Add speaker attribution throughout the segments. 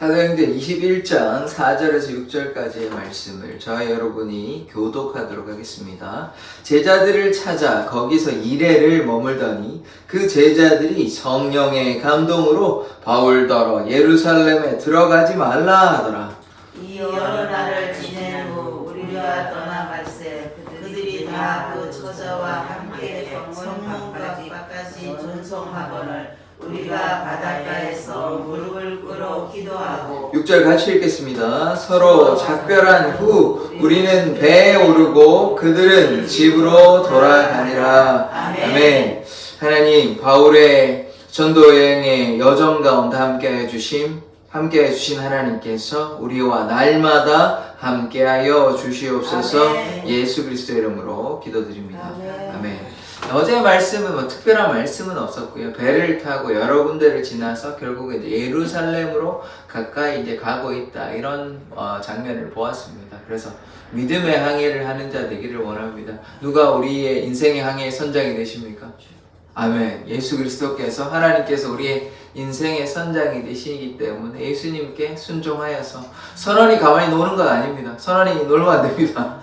Speaker 1: 사도행전 21장 4절에서 6절까지의 말씀을 저와 여러분이 교독하도록 하겠습니다. 제자들을 찾아 거기서 이레를 머물더니 그 제자들이 성령의 감동으로 바울더러 예루살렘에 들어가지 말라 하더라.
Speaker 2: 이 여러 날을 지낸 후 우리가 떠나갈새 그들이 다 그 처자와 함께 성문 밖까지 전송하거늘 우리가 바닷가에서 무릎을 꿇어 기도하고
Speaker 1: 6절 같이 읽겠습니다. 서로 작별한 후 우리는 배에 오르고 그들은 집으로 돌아가니라. 아멘. 하나님, 바울의 전도 여행의 여정 가운데 함께해 주신 하나님께서 우리와 날마다 함께하여 주시옵소서.
Speaker 2: 아멘.
Speaker 1: 예수 그리스도의 이름으로 기도드립니다.
Speaker 2: 아멘.
Speaker 1: 아멘. 어제 말씀은 특별한 말씀은 없었고요. 배를 타고 여러 군데를 지나서 결국 이제 예루살렘으로 가까이 이제 가고 있다, 이런 장면을 보았습니다. 그래서 믿음의 항해를 하는 자 되기를 원합니다. 누가 우리의 인생의 항해의 선장이 되십니까? 아멘. 예수 그리스도께서, 하나님께서 우리의 인생의 선장이 되시기 때문에 예수님께 순종하여서, 선원이 가만히 노는 건 아닙니다. 선원이 놀면 안 됩니다.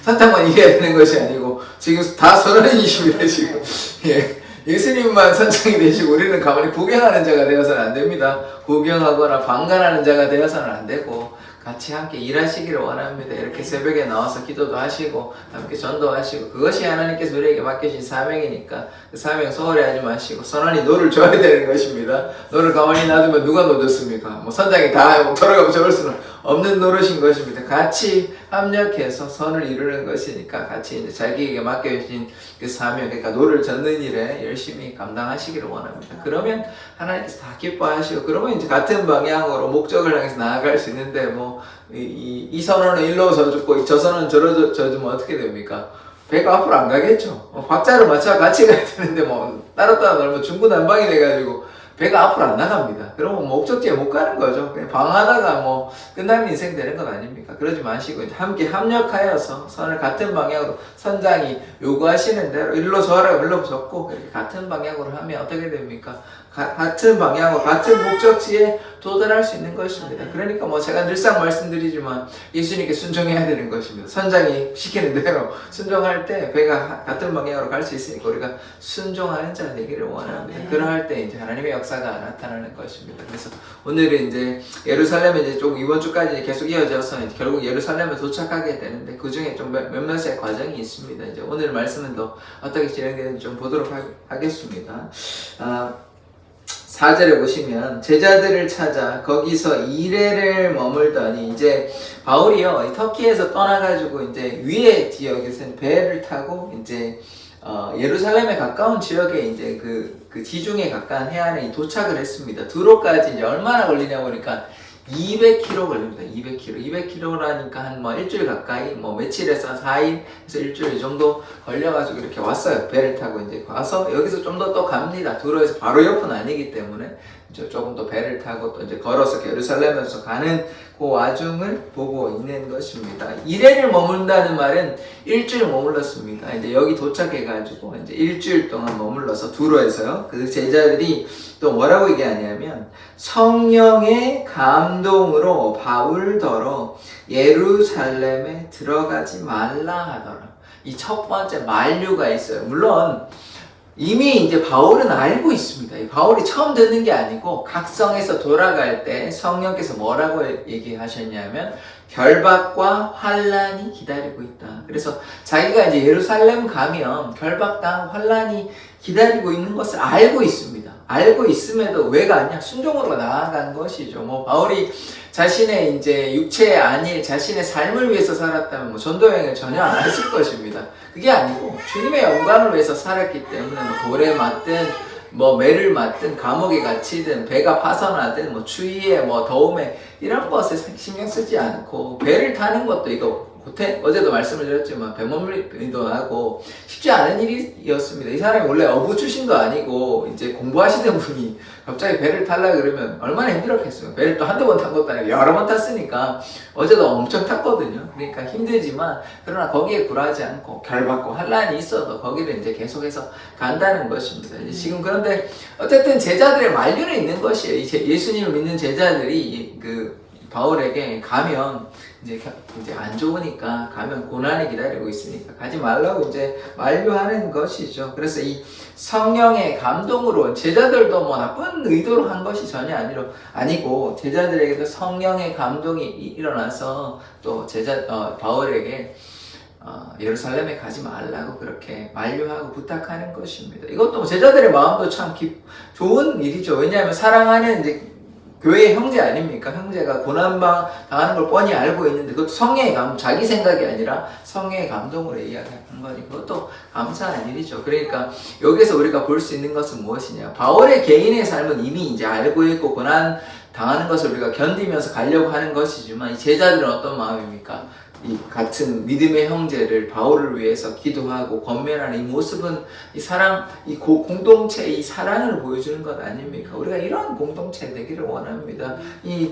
Speaker 1: 선장만 이겨야 되는 것이 아니고, 지금 다 선원이십니다, 지금. 예. 예수님만 선장이 되시고, 우리는 가만히 구경하는 자가 되어서는 안 됩니다. 구경하거나 방관하는 자가 되어서는 안 되고, 같이 함께 일하시기를 원합니다. 이렇게 새벽에 나와서 기도도 하시고 함께 전도하시고, 그것이 하나님께서 우리에게 맡기신 사명이니까 그 사명 소홀히 하지 마시고, 선원이 노를 줘야 되는 것입니다. 노를 가만히 놔두면 누가 노줬습니까? 뭐 선장이 다 돌아가면 저럴 수는 없는 노릇인 것입니다. 같이 합력해서 선을 이루는 것이니까 같이 이제 자기에게 맡겨주신 그 사명, 그러니까 노를 젓는 일에 열심히 감당하시기를 원합니다. 그러면 하나님께서 다 기뻐하시고, 그러면 이제 같은 방향으로 목적을 향해서 나아갈 수 있는데, 이 선원은 일로 져주고 저 선원은 저로 져주면 어떻게 됩니까? 배가 앞으로 안 가겠죠. 박자를 맞춰 같이 가야 되는데 따로따로 놀면 중구난방이 돼가지고 배가 앞으로 안 나갑니다. 그러면 목적지에 못 가는 거죠. 그냥 방하다가 끝나는 인생 되는 건 아닙니까? 그러지 마시고 이제 함께 합력하여서 선을 같은 방향으로, 선장이 요구하시는 대로 일로 저라고 일로 젓고 이렇게 같은 방향으로 하면 어떻게 됩니까? 같은 방향으로 같은 목적지에 도달할 수 있는 것입니다. 그러니까 제가 늘상 말씀드리지만 예수님께 순종해야 되는 것입니다. 선장이 시키는 대로 순종할 때 배가 같은 방향으로 갈 수 있으니까 우리가 순종하는 자 되기를 원합니다. 그러할 때 이제 하나님의 역사가 나타나는 것입니다. 그래서 오늘은 이제 예루살렘에 이제 조금 이번 주까지 계속 이어져서 이제 결국 예루살렘에 도착하게 되는데, 그 중에 좀 몇몇의 과정이 있습니다. 이제 오늘 말씀은 또 어떻게 진행되는지 좀 보도록 하겠습니다. 4절에 보시면 제자들을 찾아 거기서 이레를 머물더니, 이제 바울이요 터키에서 떠나가지고 이제 위에 지역에서는 배를 타고 이제 예루살렘에 가까운 지역에 이제 그 지중해 가까운 해안에 도착을 했습니다. 두로까지 이제 얼마나 걸리냐 보니까 200km 걸립니다. 200km라니까 한 일주일 가까이, 며칠에서 4일에서 일주일 정도 걸려가지고 이렇게 왔어요. 배를 타고 이제 와서 여기서 좀 더 또 갑니다. 두로에서 바로 옆은 아니기 때문에 이제 조금 더 배를 타고 또 이제 걸어서 예루살렘에서 가는 그 와중을 보고 있는 것입니다. 이레를 머문다는 말은 일주일 머물렀습니다. 이제 여기 도착해가지고 이제 일주일 동안 머물러서 두로에서요. 그 제자들이 또 뭐라고 얘기하냐면, 성령의 감동으로 바울더러 예루살렘에 들어가지 말라 하더라. 이 첫 번째 만류가 있어요. 물론 이미 이제 바울은 알고 있습니다. 바울이 처음 듣는 게 아니고 각성에서 돌아갈 때 성령께서 뭐라고 얘기하셨냐면, 결박과 환란이 기다리고 있다. 그래서 자기가 이제 예루살렘 가면 결박당 환란이 기다리고 있는 것을 알고 있습니다. 알고 있음에도 왜 가냐? 순종으로 나아간 것이죠. 바울이 자신의 이제 육체의 안일, 자신의 삶을 위해서 살았다면 전도여행을 전혀 안 했을 것입니다. 그게 아니고 주님의 영광을 위해서 살았기 때문에 돌에 맞든 매를 맞든 감옥에 갇히든 배가 파손하든 추위에 더움에 이런 것에 신경 쓰지 않고, 배를 타는 것도 이거 어제도 말씀을 드렸지만 배멀미도 나고 쉽지 않은 일이었습니다. 이 사람이 원래 어부 출신도 아니고 이제 공부하시는 분이 갑자기 배를 타려고 그러면 얼마나 힘들었겠어요. 배를 또 한두 번 탄 것도 아니고 여러 번 탔으니까 어제도 엄청 탔거든요. 그러니까 힘들지만 그러나 거기에 굴하지 않고 결받고 환란이 있어도 거기를 이제 계속해서 간다는 것입니다. 이제 지금 그런데 어쨌든 제자들의 만류는 있는 것이에요. 예수님을 믿는 제자들이 그 바울에게 가면 이제 안 좋으니까 가면 고난이 기다리고 있으니까 가지 말라고 이제 만류하는 것이죠. 그래서 이 성령의 감동으로 제자들도 뭐 나쁜 의도로 한 것이 전혀 아니고 제자들에게도 성령의 감동이 일어나서 또 바울에게 예루살렘에 가지 말라고 그렇게 만류하고 부탁하는 것입니다. 이것도 제자들의 마음도 참 좋은 일이죠. 왜냐하면 사랑하는 이제 교회의 형제 아닙니까? 형제가 고난방 당하는 걸 뻔히 알고 있는데 그것도 성령의 자기 생각이 아니라 성령의 감동으로 이야기하는 거니 그것도 감사한 일이죠. 그러니까 여기서 우리가 볼 수 있는 것은 무엇이냐? 바울의 개인의 삶은 이미 이제 알고 있고 고난 당하는 것을 우리가 견디면서 가려고 하는 것이지만 이 제자들은 어떤 마음입니까? 이 같은 믿음의 형제를 바울을 위해서 기도하고 권면하는 이 모습은 이 사랑, 이 공동체의 이 사랑을 보여주는 것 아닙니까? 우리가 이런 공동체 되기를 원합니다. 이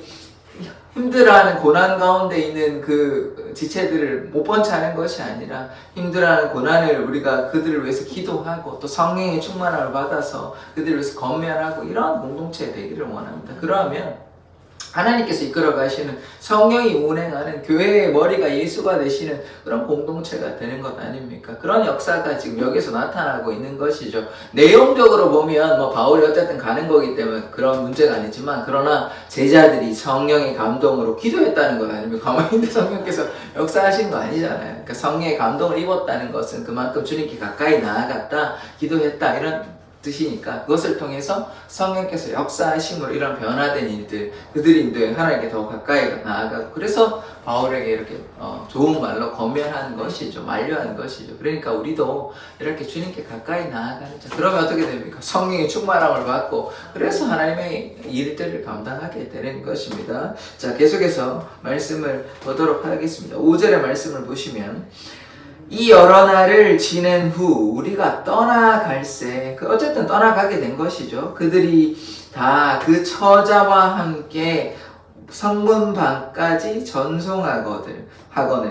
Speaker 1: 힘들어하는 고난 가운데 있는 그 지체들을 못 번차는 것이 아니라 힘들어하는 고난을 우리가 그들을 위해서 기도하고 또 성령의 충만함을 받아서 그들을 위해서 권면하고 이런 공동체 되기를 원합니다. 그러면 하나님께서 이끌어 가시는 성령이 운행하는 교회의 머리가 예수가 되시는 그런 공동체가 되는 것 아닙니까? 그런 역사가 지금 여기서 나타나고 있는 것이죠. 내용적으로 보면 뭐 바울이 어쨌든 가는 거기 때문에 그런 문제가 아니지만 그러나 제자들이 성령의 감동으로 기도했다는 건 아닙니까? 가만히 있는데 성령께서 역사하신 거 아니잖아요. 그러니까 성령의 감동을 입었다는 것은 그만큼 주님께 가까이 나아갔다, 기도했다 이런 뜻이니까 그것을 통해서 성령께서 역사하심으로 이런 변화된 일들 그들이 이제 하나님께 더 가까이 나아가고 그래서 바울에게 이렇게 좋은 말로 권면하는 것이죠. 만류하는 것이죠. 그러니까 우리도 이렇게 주님께 가까이 나아가는 자 그러면 어떻게 됩니까? 성령의 충만함을 받고 그래서 하나님의 일들을 감당하게 되는 것입니다. 자 계속해서 말씀을 보도록 하겠습니다. 5절의 말씀을 보시면 이 여러 날을 지낸 후 우리가 떠나갈새 어쨌든 떠나가게 된 것이죠. 그들이 다 그 처자와 함께 성문방까지 전송하거늘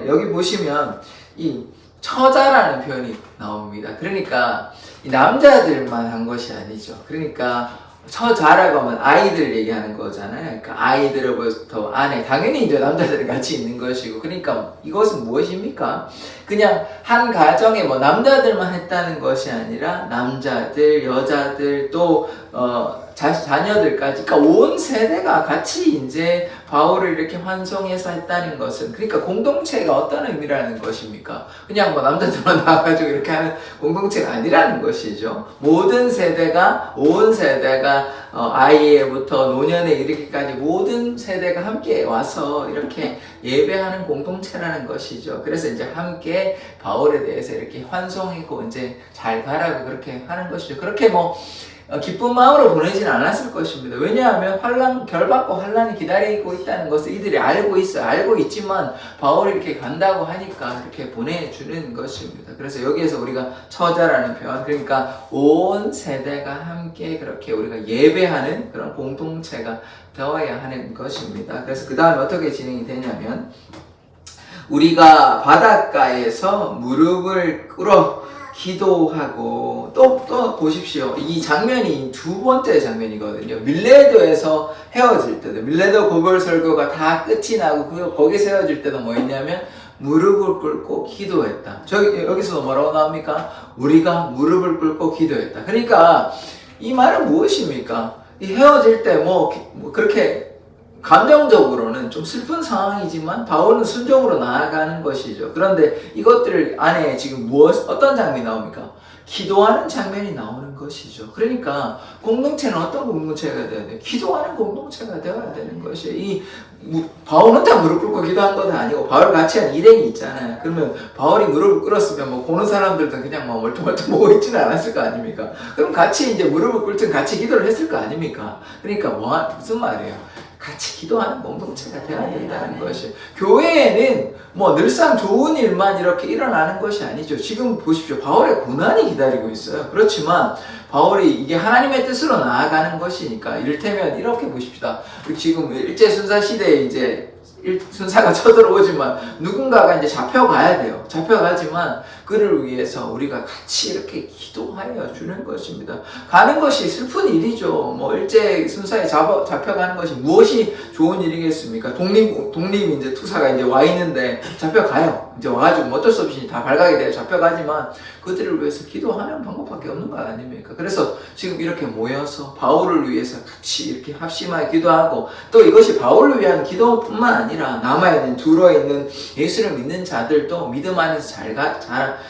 Speaker 1: 여기 보시면 이 처자라는 표현이 나옵니다. 그러니까 이 남자들만 한 것이 아니죠. 그러니까 처자라고 하면 아이들 얘기하는 거잖아요. 그러니까 아이들로부터 아내, 당연히 이제 남자들이 같이 있는 것이고, 그러니까 이것은 무엇입니까? 그냥 한 가정에 뭐 남자들만 했다는 것이 아니라 남자들, 여자들 또 자녀들까지, 그러니까 온 세대가 같이 이제 바울을 이렇게 환송해서 했다는 것은, 그러니까 공동체가 어떤 의미라는 것입니까? 그냥 뭐 남자들만 나와가지고 이렇게 하는 공동체가 아니라는 것이죠. 모든 세대가, 온 세대가 아이부터 노년에 이르기까지 모든 세대가 함께 와서 이렇게 예배하는 공동체라는 것이죠. 그래서 이제 함께 바울에 대해서 이렇게 환송하고 이제 잘 가라고 그렇게 하는 것이죠. 그렇게 뭐 기쁜 마음으로 보내지는 않았을 것입니다. 왜냐하면 결받고 환란이 기다리고 있다는 것을 이들이 알고 있어요. 알고 있지만 바울이 이렇게 간다고 하니까 이렇게 보내주는 것입니다. 그래서 여기에서 우리가 처자라는 표현, 그러니까 온 세대가 함께 그렇게 우리가 예배하는 그런 공동체가 되어야 하는 것입니다. 그래서 그 다음에 어떻게 진행이 되냐면, 우리가 바닷가에서 무릎을 꿇어 기도하고 또 보십시오. 이 장면이 두 번째 장면이거든요. 밀레도에서 헤어질 때도, 밀레도 고별 설교가 다 끝이 나고 거기서 헤어질 때도 뭐 했냐면 무릎을 꿇고 기도했다. 여기서도 뭐라고 나옵니까? 우리가 무릎을 꿇고 기도했다. 그러니까 이 말은 무엇입니까? 이 헤어질 때 뭐 그렇게 감정적으로는 좀 슬픈 상황이지만 바울은 순종으로 나아가는 것이죠. 그런데 이것들 안에 지금 어떤 장면이 나옵니까? 기도하는 장면이 나오는 것이죠. 그러니까 공동체는 어떤 공동체가 되어야 돼요? 기도하는 공동체가 되어야 되는 것이에요. 바울 혼자 무릎 꿇고 기도한 건 아니고 바울 같이 한 일행이 있잖아요. 그러면 바울이 무릎을 꿇었으면 뭐 보는 사람들도 그냥 뭐 멀뚱멀뚱 보고 있지는 않았을 거 아닙니까? 그럼 같이 이제 무릎을 꿇든 같이 기도를 했을 거 아닙니까? 그러니까 무슨 말이에요? 같이 기도하는 공동체가 되어야 된다는 것이. 교회에는 뭐 늘상 좋은 일만 이렇게 일어나는 것이 아니죠. 지금 보십시오. 바울의 고난이 기다리고 있어요. 그렇지만 바울이 이게 하나님의 뜻으로 나아가는 것이니까, 이를테면 이렇게 보십시다. 지금 일제 순사 시대에 이제 순사가 쳐들어오지만 누군가가 이제 잡혀가야 돼요. 잡혀가지만 그를 위해서 우리가 같이 이렇게 기도하여 주는 것입니다. 가는 것이 슬픈 일이죠. 뭐 일제 순사에 잡혀가는 것이 무엇이 좋은 일이겠습니까? 독립 이제 투사가 이제 와 있는데 잡혀가요. 이제 와가지고 뭐 어쩔 수 없이 다 발각이 돼요. 잡혀가지만 그들을 위해서 기도하는 방법밖에 없는 거 아닙니까? 그래서 지금 이렇게 모여서 바울을 위해서 같이 이렇게 합심하여 기도하고, 또 이것이 바울을 위한 기도뿐만 아니라 남아있는 두로에 있는 예수를 믿는 자들도 믿음 안에서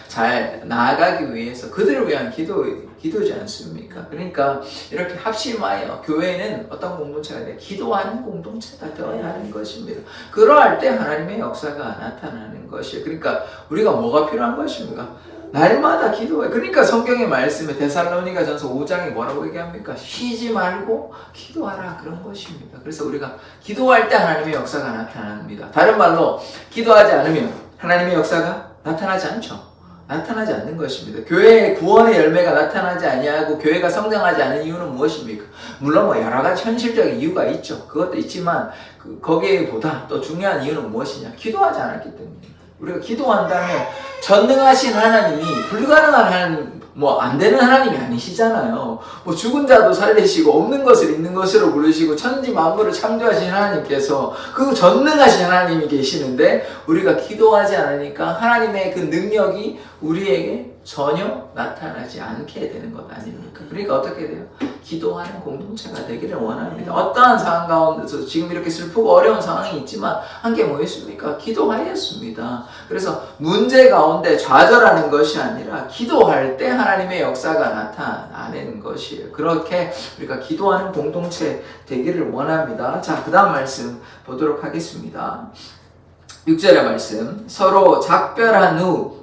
Speaker 1: 잘 나아가기 위해서 그들을 위한 기도지 않습니까? 그러니까 이렇게 합심하여 교회는 어떤 공동체가 돼? 기도하는 공동체가 되어야 하는 것입니다. 그러할 때 하나님의 역사가 나타나는 것이에요. 그러니까 우리가 뭐가 필요한 것입니까? 날마다 기도해. 그러니까 성경의 말씀에 데살로니가전서 5장에 뭐라고 얘기합니까? 쉬지 말고 기도하라, 그런 것입니다. 그래서 우리가 기도할 때 하나님의 역사가 나타납니다. 다른 말로 기도하지 않으면 하나님의 역사가 나타나지 않죠. 나타나지 않는 것입니다. 교회의 구원의 열매가 나타나지 아니하고 교회가 성장하지 않은 이유는 무엇입니까? 물론 뭐 여러 가지 현실적인 이유가 있죠. 그것도 있지만 거기에보다 또 중요한 이유는 무엇이냐? 기도하지 않았기 때문입니다. 우리가 기도한다면 전능하신 하나님이 불가능한 하나님, 뭐 안 되는 하나님이 아니시잖아요. 뭐 죽은 자도 살리시고 없는 것을 있는 것으로 부르시고 천지 만물을 창조하신 하나님께서, 그 전능하신 하나님이 계시는데 우리가 기도하지 않으니까 하나님의 그 능력이 우리에게 전혀 나타나지 않게 되는 것 아닙니까? 그러니까 어떻게 돼요? 기도하는 공동체가 되기를 원합니다. 어떠한 상황 가운데서 지금 이렇게 슬프고 어려운 상황이 있지만 함께 뭐 했습니까? 기도하였습니다. 그래서 문제 가운데 좌절하는 것이 아니라 기도할 때 하나님의 역사가 나타나는 것이에요. 그렇게 우리가 기도하는 공동체 되기를 원합니다. 자, 그 다음 말씀 보도록 하겠습니다. 6절의 말씀. 서로 작별한 후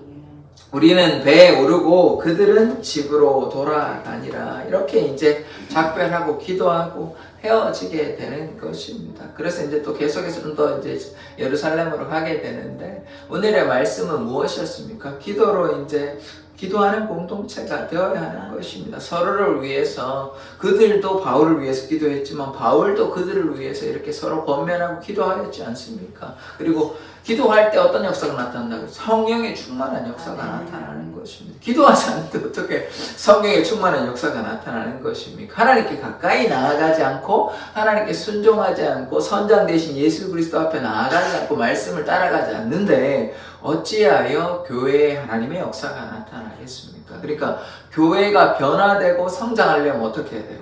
Speaker 1: 우리는 배에 오르고 그들은 집으로 돌아가니라. 이렇게 이제 작별하고 기도하고 헤어지게 되는 것입니다. 그래서 이제 또 계속해서 좀 더 이제 예루살렘으로 가게 되는데, 오늘의 말씀은 무엇이었습니까? 기도로 이제 기도하는 공동체가 되어야 하는 것입니다. 서로를 위해서, 그들도 바울을 위해서 기도했지만 바울도 그들을 위해서 이렇게 서로 권면하고 기도하였지 않습니까? 그리고 기도할 때 어떤 역사가 나타난다고? 성령의 충만한 역사가 나타나는 것입니다. 기도하지 않는데 어떻게 성령의 충만한 역사가 나타나는 것입니까? 하나님께 가까이 나아가지 않고 하나님께 순종하지 않고 선장 대신 예수 그리스도 앞에 나아가지 않고 말씀을 따라가지 않는데 어찌하여 교회에 하나님의 역사가 나타나겠습니까? 그러니까 교회가 변화되고 성장하려면 어떻게 해야 돼요?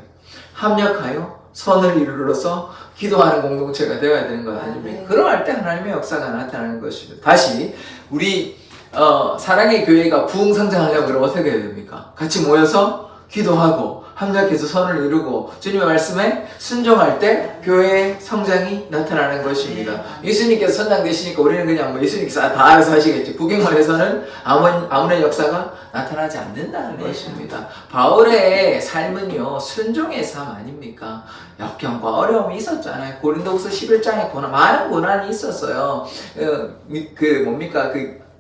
Speaker 1: 합력하여 선을 이루어서 기도하는 공동체가 되어야 되는 것 아닙니까? 그러할 때 하나님의 역사가 나타나는 것입니다. 다시 우리 사랑의 교회가 부흥성장하려면 그럼 어떻게 해야 됩니까? 같이 모여서 기도하고 합력해서 선을 이루고 주님의 말씀에 순종할 때 교회의 성장이 나타나는 것입니다. 예수님께서 선장 되시니까 우리는 그냥 뭐 예수님께서 다 알아서 하시겠지. 구경만 해서는 아무런 역사가 나타나지 않는다는 것입니다. 바울의 삶은요, 순종의 삶 아닙니까? 역경과 어려움이 있었잖아요. 고린도후서 11장에 많은 고난이 있었어요.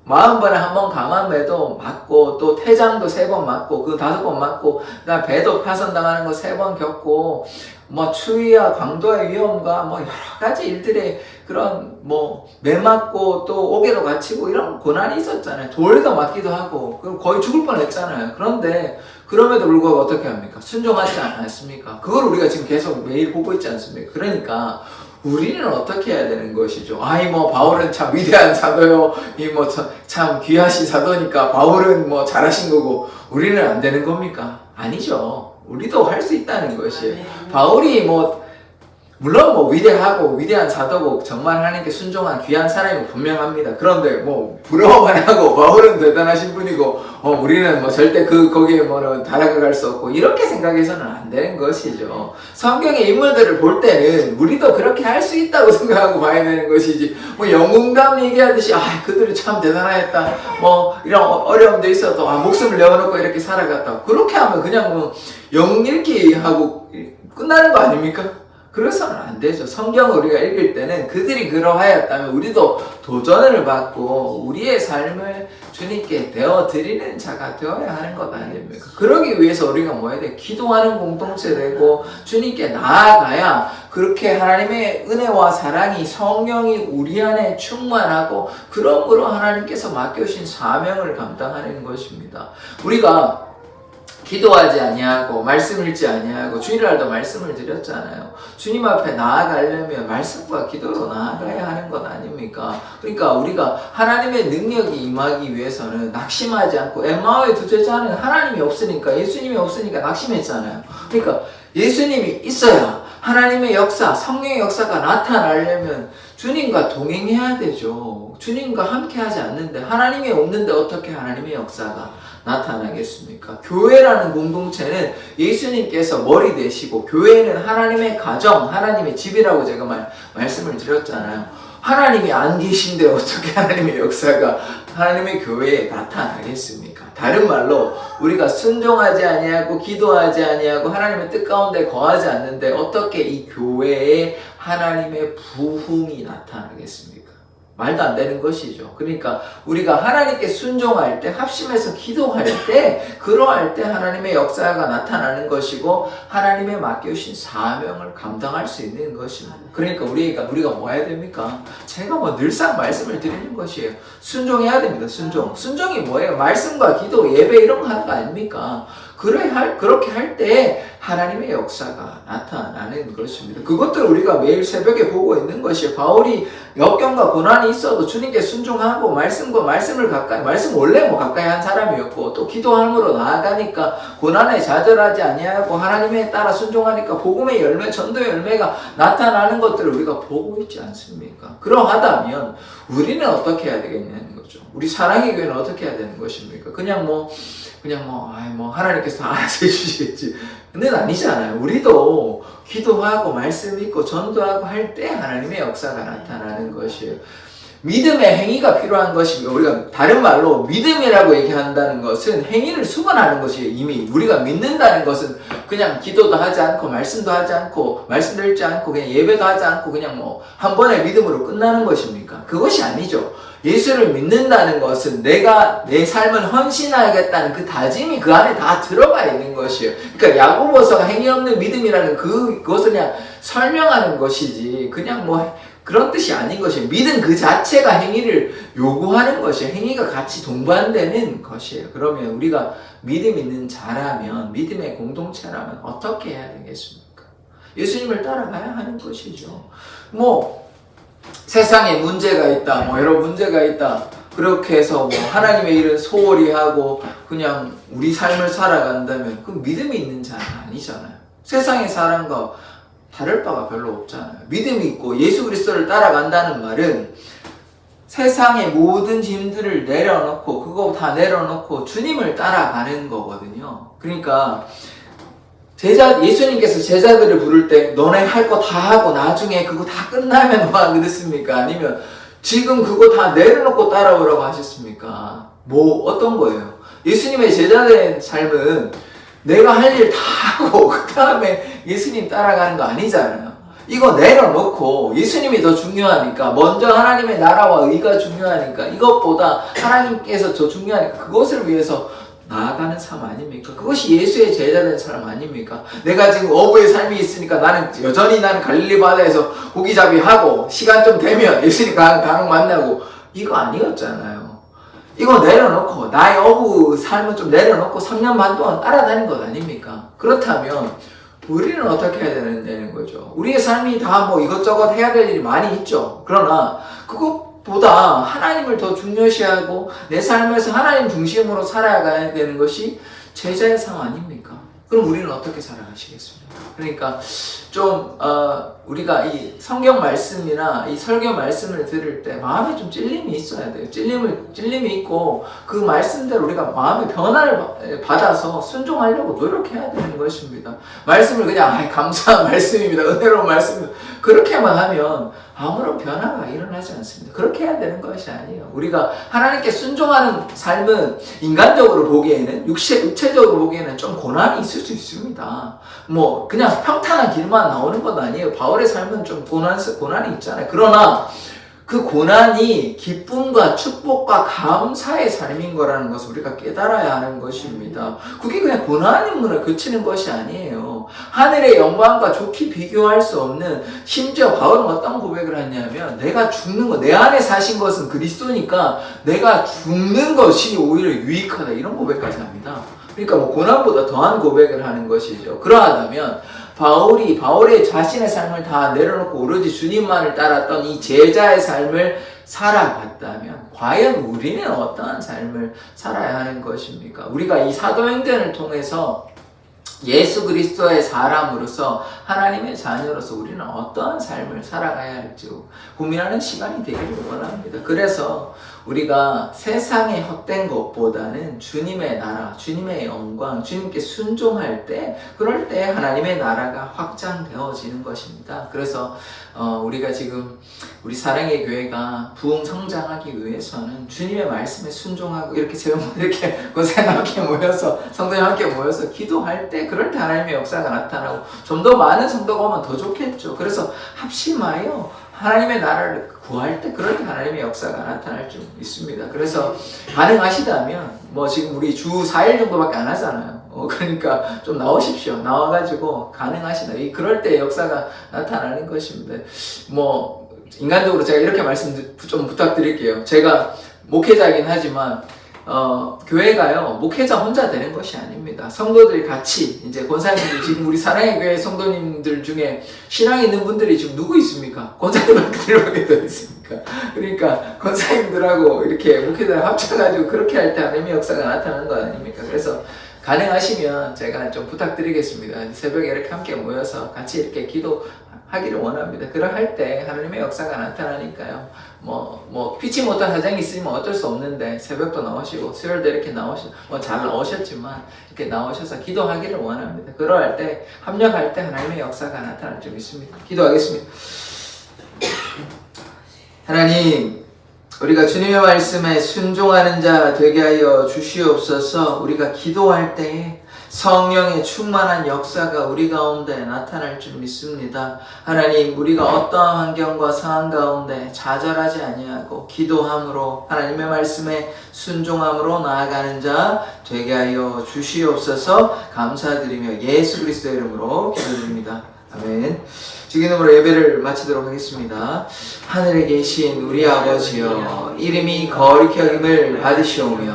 Speaker 1: 마흔번에 한 번 강함에도 맞고, 또 태장도 3번 맞고, 그 5번 맞고, 그다음 배도 파손당하는 거 3번 겪고, 뭐 추위와 강도의 위험과 뭐 여러 가지 일들의 그런 매 맞고 또 옥에도 갇히고 이런 고난이 있었잖아요. 돌도 맞기도 하고, 그럼 거의 죽을 뻔했잖아요. 그런데 그럼에도 불구하고 어떻게 합니까? 순종하지 않았습니까? 그걸 우리가 지금 계속 매일 보고 있지 않습니까? 그러니까 우리는 어떻게 해야 되는 것이죠? 바울은 참 위대한 사도요. 참 귀하신 사도니까 바울은 잘하신 거고, 우리는 안 되는 겁니까? 아니죠. 우리도 할 수 있다는 것이에요. 바울이 물론 위대하고 위대한 사도고 정말 하나님께 순종한 귀한 사람이 분명합니다. 그런데 부러워만 하고 바울은 대단하신 분이고 우리는 절대 거기에 달아갈 수 없고 이렇게 생각해서는 안 되는 것이죠. 성경의 인물들을 볼 때는 우리도 그렇게 할 수 있다고 생각하고 봐야 되는 것이지, 영웅담 얘기하듯이 그들이 참 대단했다, 이런 어려움도 있어도 목숨을 내어놓고 이렇게 살아갔다, 그렇게 하면 그냥 영웅 읽기 하고 끝나는 거 아닙니까? 그래서는 안 되죠. 성경을 우리가 읽을 때는 그들이 그러하였다면 우리도 도전을 받고 우리의 삶을 주님께 되어드리는 자가 되어야 하는 것 아닙니까? 그러기 위해서 우리가 뭐 해야 돼? 기도하는 공동체 되고 주님께 나아가야 그렇게 하나님의 은혜와 사랑이 성령이 우리 안에 충만하고 그러므로 하나님께서 맡겨주신 사명을 감당하는 것입니다. 우리가 기도하지 아니하고 말씀 읽지 아니하고 주일날도 말씀을 드렸잖아요. 주님 앞에 나아가려면 말씀과 기도로 나아가야 하는 것 아닙니까? 그러니까 우리가 하나님의 능력이 임하기 위해서는 낙심하지 않고 엠마오의 두 제자는 하나님이 없으니까 예수님이 없으니까 낙심했잖아요. 그러니까 예수님이 있어야 하나님의 역사, 성령의 역사가 나타나려면 주님과 동행해야 되죠. 주님과 함께 하지 않는데 하나님이 없는데 어떻게 하나님의 역사가 나타나겠습니까? 교회라는 공동체는 예수님께서 머리 되시고 교회는 하나님의 가정, 하나님의 집이라고 제가 말씀을 드렸잖아요. 하나님이 안 계신데 어떻게 하나님의 역사가 하나님의 교회에 나타나겠습니까? 다른 말로 우리가 순종하지 아니하고 기도하지 아니하고 하나님의 뜻 가운데 거하지 않는데 어떻게 이 교회에 하나님의 부흥이 나타나겠습니까? 말도 안 되는 것이죠. 그러니까 우리가 하나님께 순종할 때, 합심해서 기도할 때, 그러할 때 하나님의 역사가 나타나는 것이고 하나님의 맡겨주신 사명을 감당할 수 있는 것입니다. 그러니까 우리가 뭐 해야 됩니까? 제가 뭐 늘상 말씀을 드리는 것이에요. 순종해야 됩니다. 순종이 뭐예요? 말씀과 기도, 예배 이런 거 하는 거 아닙니까? 그렇게 할 때 하나님의 역사가 나타나는 것입니다. 그것들을 우리가 매일 새벽에 보고 있는 것이에요. 바울이 역경과 고난이 있어도 주님께 순종하고 말씀을 가까이, 말씀 원래 가까이 한 사람이었고 또 기도함으로 나아가니까 고난에 좌절하지 아니하고 하나님에 따라 순종하니까 복음의 열매, 전도의 열매가 나타나는 것들을 우리가 보고 있지 않습니까? 그러하다면 우리는 어떻게 해야 되겠냐는 거죠. 우리 사랑의 교회는 어떻게 해야 되는 것입니까? 그냥 하나님께서 다 알아서 해주시겠지. 근데 아니잖아요. 우리도 기도하고 말씀 읽고 전도하고 할 때 하나님의 역사가 나타나는 것이에요. 믿음의 행위가 필요한 것이며 우리가 다른 말로 믿음이라고 얘기한다는 것은 행위를 수반하는 것이에요. 이미 우리가 믿는다는 것은 그냥 기도도 하지 않고 말씀도 하지 않고 말씀도 읽지 않고 그냥 예배도 하지 않고 그냥 한 번의 믿음으로 끝나는 것입니까? 그것이 아니죠. 예수를 믿는다는 것은 내가 내 삶을 헌신하겠다는 그 다짐이 그 안에 다 들어가 있는 것이에요. 그러니까 야고보서가 행위 없는 믿음이라는 그것을 그냥 설명하는 것이지 그냥 그런 뜻이 아닌 것이에요. 믿음 그 자체가 행위를 요구하는 것이에요. 행위가 같이 동반되는 것이에요. 그러면 우리가 믿음 있는 자라면, 믿음의 공동체라면 어떻게 해야 되겠습니까? 예수님을 따라가야 하는 것이죠. 세상에 문제가 있다, 여러 문제가 있다. 그렇게 해서 하나님의 일은 소홀히 하고 그냥 우리 삶을 살아간다면 그 믿음이 있는 자는 아니잖아요. 세상의 사람과 다를 바가 별로 없잖아요. 믿음이 있고 예수 그리스도를 따라간다는 말은 세상의 모든 짐들을 내려놓고 그거 다 내려놓고 주님을 따라가는 거거든요. 그러니까 예수님께서 제자들을 부를 때 너네 할 거 다 하고 나중에 그거 다 끝나면 그랬습니까? 아니면 지금 그거 다 내려놓고 따라오라고 하셨습니까? 어떤 거예요? 예수님의 제자들의 삶은 내가 할 일 다 하고 그 다음에 예수님 따라가는 거 아니잖아요. 이거 내려놓고 예수님이 더 중요하니까 먼저 하나님의 나라와 의가 중요하니까 이것보다 하나님께서 더 중요하니까 그것을 위해서 나아가는 삶 아닙니까? 그것이 예수의 제자된 삶 아닙니까? 내가 지금 어부의 삶이 있으니까 나는 갈릴리 바다에서 고기잡이 하고 시간 좀 되면 예수님 간혹 만나고 이거 아니었잖아요. 이거 내려놓고 나의 어부 삶은 좀 내려놓고 3년 반 동안 따라다닌 것 아닙니까? 그렇다면 우리는 어떻게 해야 되는 거죠? 우리의 삶이 다 이것저것 해야 될 일이 많이 있죠. 그러나 그것보다 하나님을 더 중요시하고 내 삶에서 하나님 중심으로 살아가야 되는 것이 제자의 삶 아닙니까? 그럼 우리는 어떻게 살아가시겠습니까? 그러니까 우리가 이 성경 말씀이나 이 설교 말씀을 들을 때 마음에 좀 찔림이 있어야 돼요. 찔림이 있고 그 말씀대로 우리가 마음의 변화를 받아서 순종하려고 노력해야 되는 것입니다. 말씀을 그냥 감사한 말씀입니다. 은혜로운 말씀입니다. 그렇게만 하면 아무런 변화가 일어나지 않습니다. 그렇게 해야 되는 것이 아니에요. 우리가 하나님께 순종하는 삶은 인간적으로 보기에는 육체적으로 보기에는 좀 고난이 있을 수 있습니다. 그냥 평탄한 길만 나오는 건 아니에요. 바울 바울의 삶은 좀 고난이 있잖아요. 그러나 그 고난이 기쁨과 축복과 감사의 삶인 거라는 것을 우리가 깨달아야 하는 것입니다. 그게 그냥 고난으로 그치는 것이 아니에요. 하늘의 영광과 좋게 비교할 수 없는, 심지어 바울은 어떤 고백을 했냐면, 내가 죽는 것, 내 안에 사신 것은 그리스도니까 내가 죽는 것이 오히려 유익하다, 이런 고백까지 합니다. 그러니까 뭐 고난보다 더한 고백을 하는 것이죠. 그러하다면 바울의 자신의 삶을 다 내려놓고 오로지 주님만을 따랐던 이 제자의 삶을 살아갔다면 과연 우리는 어떠한 삶을 살아야 하는 것입니까? 우리가 이 사도행전을 통해서 예수 그리스도의 사람으로서, 하나님의 자녀로서 우리는 어떠한 삶을 살아가야 할지 고민하는 시간이 되기를 원합니다. 그래서 우리가 세상에 헛된 것보다는 주님의 나라, 주님의 영광, 주님께 순종할 때, 그럴 때 하나님의 나라가 확장되어지는 것입니다. 그래서 우리가 지금 우리 사랑의 교회가 부흥 성장하기 위해서는 주님의 말씀에 순종하고, 이렇게 이렇게 권사님 함께 모여서, 성도님 함께 모여서 기도할 때, 그럴 때 하나님의 역사가 나타나고, 좀 더 많은 성도가 오면 더 좋겠죠. 그래서 합심하여 하나님의 나라를 구할 때, 그럴 때 하나님의 역사가 나타날 줄 믿습니다. 그래서 가능하시다면, 뭐 지금 우리 주 4일 정도밖에 안 하잖아요. 그러니까 좀 나오십시오. 나와가지고 가능하시다, 그럴 때 역사가 나타나는 것입니다. 뭐 인간적으로 제가 이렇게 말씀 좀 부탁드릴게요. 제가 목회자이긴 하지만 교회가요, 목회자 혼자 되는 것이 아닙니다. 성도들이 같이, 이제 권사님들, 지금 우리 사랑의 교회 성도님들 중에 신앙 있는 분들이 지금 누구 있습니까? 권사님들밖에 더 있습니까? 그러니까 권사님들하고 이렇게 목회자를 합쳐가지고 그렇게 할 때 하나님의 역사가 나타나는 거 아닙니까? 그래서 가능하시면 제가 좀 부탁드리겠습니다. 새벽에 이렇게 함께 모여서 같이 이렇게 기도하기를 원합니다. 그럴 때 하나님의 역사가 나타나니까요. 피치 못한 사정이 있으면 어쩔 수 없는데, 새벽도 나오시고, 수요일도 이렇게 잘 나오셨지만, 이렇게 나오셔서 기도하기를 원합니다. 그럴 때, 합력할 때 하나님의 역사가 나타날 줄 믿습니다. 기도하겠습니다. 하나님, 우리가 주님의 말씀에 순종하는 자 되게 하여 주시옵소서. 우리가 기도할 때에 성령의 충만한 역사가 우리 가운데 나타날 줄 믿습니다. 하나님, 우리가 어떠한 환경과 상황 가운데 좌절하지 아니하고 기도함으로, 하나님의 말씀에 순종함으로 나아가는 자 되게 하여 주시옵소서. 감사드리며 예수 그리스도의 이름으로 기도드립니다. 아멘. 주기도문으로 예배를 마치도록 하겠습니다. 하늘에 계신 우리 아버지여, 이름이 거룩히 여김을 받으시오며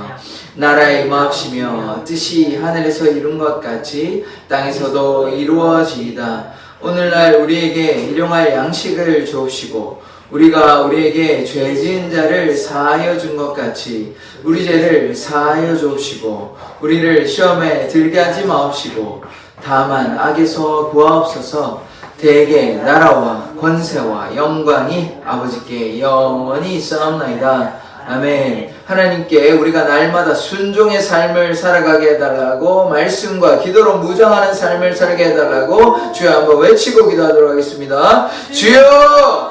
Speaker 1: 나라에 임하옵시며 뜻이 하늘에서 이룬 것 같이 땅에서도 이루어지이다. 오늘날 우리에게 일용할 양식을 주옵시고, 우리가 우리에게 죄 지은 자를 사하여 준 것 같이 우리 죄를 사하여 주옵시고, 우리를 시험에 들게 하지 마옵시고 다만 악에서 구하옵소서. 대개 나라와 권세와 영광이 아버지께 영원히 있사옵나이다. 아멘. 하나님께 우리가 날마다 순종의 삶을 살아가게 해달라고, 말씀과 기도로 무장하는 삶을 살게 해달라고 주여 한번 외치고 기도하도록 하겠습니다. 주여!